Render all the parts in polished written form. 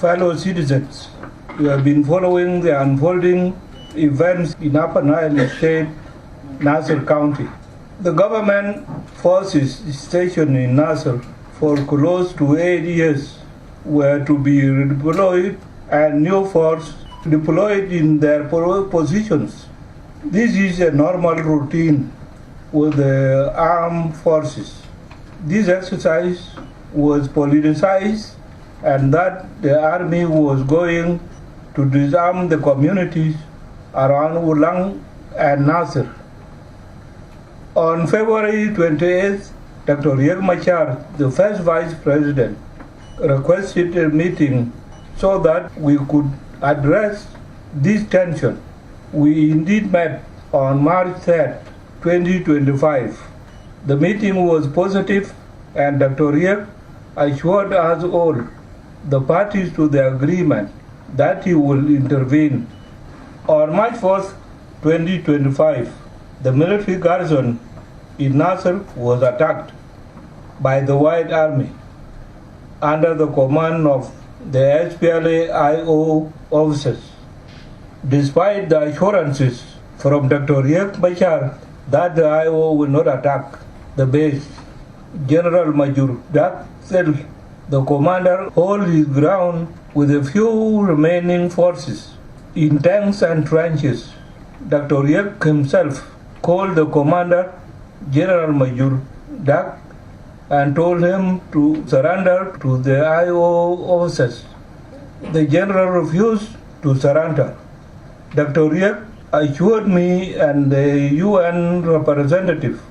fellow citizens, you have been following the unfolding events in Upper Nile State, Nasser County. The government forces stationed in Nasser for close to 8 years were to be redeployed and new force deployed in their positions. This is a normal routine with the armed forces. This exercise was politicized and that the army was going to disarm the communities around Ulang and Nasser. On February 28th, Dr. Riek Machar, the first vice president, requested a meeting so that we could address this tension. We indeed met on March 3rd, 2025. The meeting was positive and Dr. Riek assured us all, the parties to the agreement, that he will intervene. On March 4th, 2025, the military garrison in Nasser was attacked by the White Army under the command of the SPLA-IO officers. Despite the assurances from Dr. Riek Machar that the IO will not attack the base, General Major Dak said the commander held his ground with a few remaining forces in tanks and trenches. Dr. Riek himself called the commander, General Major Dak, and told him to surrender to the IO officers. The general refused to surrender. Dr. Riek assured me and the UN representative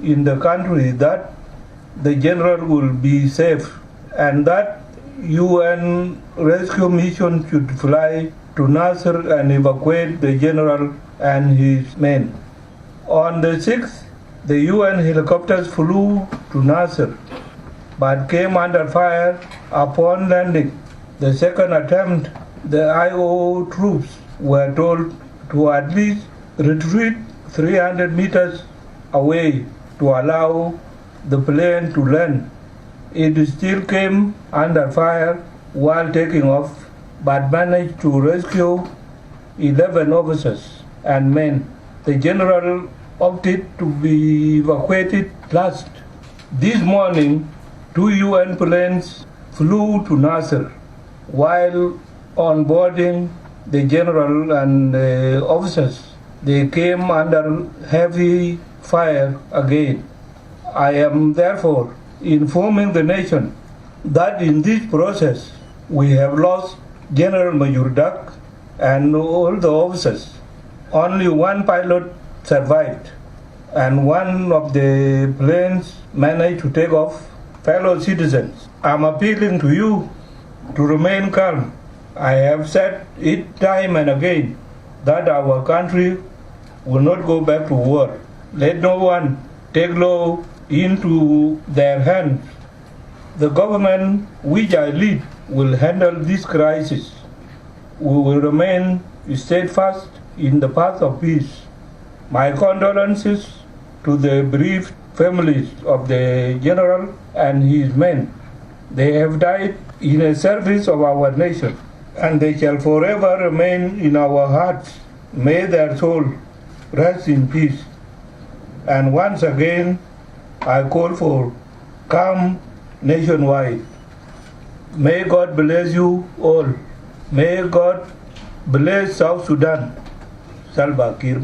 in the country that the general will be safe and that UN rescue mission should fly to Nasser and evacuate the general and his men. On the 6th, the UN helicopters flew to Nasser but came under fire upon landing. The second attempt, the IO troops were told to at least retreat 300 meters away to allow the plane to land. It still came under fire while taking off, but managed to rescue 11 officers and men. The general opted to be evacuated last. This morning, 2 UN planes flew to Nasser. While on boarding the general and the officers, they came under heavy fire again. I am therefore informing the nation that in this process we have lost General Major Dak and all the officers. Only one pilot survived and one of the planes managed to take off. Fellow citizens, I'm appealing to you to remain calm. I have said it time and again that our country will not go back to war. Let no one take law into their hands. The government which I lead will handle this crisis. We will remain steadfast in the path of peace. My condolences to the bereaved families of the general and his men. They have died in the service of our nation, and they shall forever remain in our hearts. May their soul rest in peace. And once again, I call for calm nationwide. May God bless you all. May God bless South Sudan. Salva Kiir.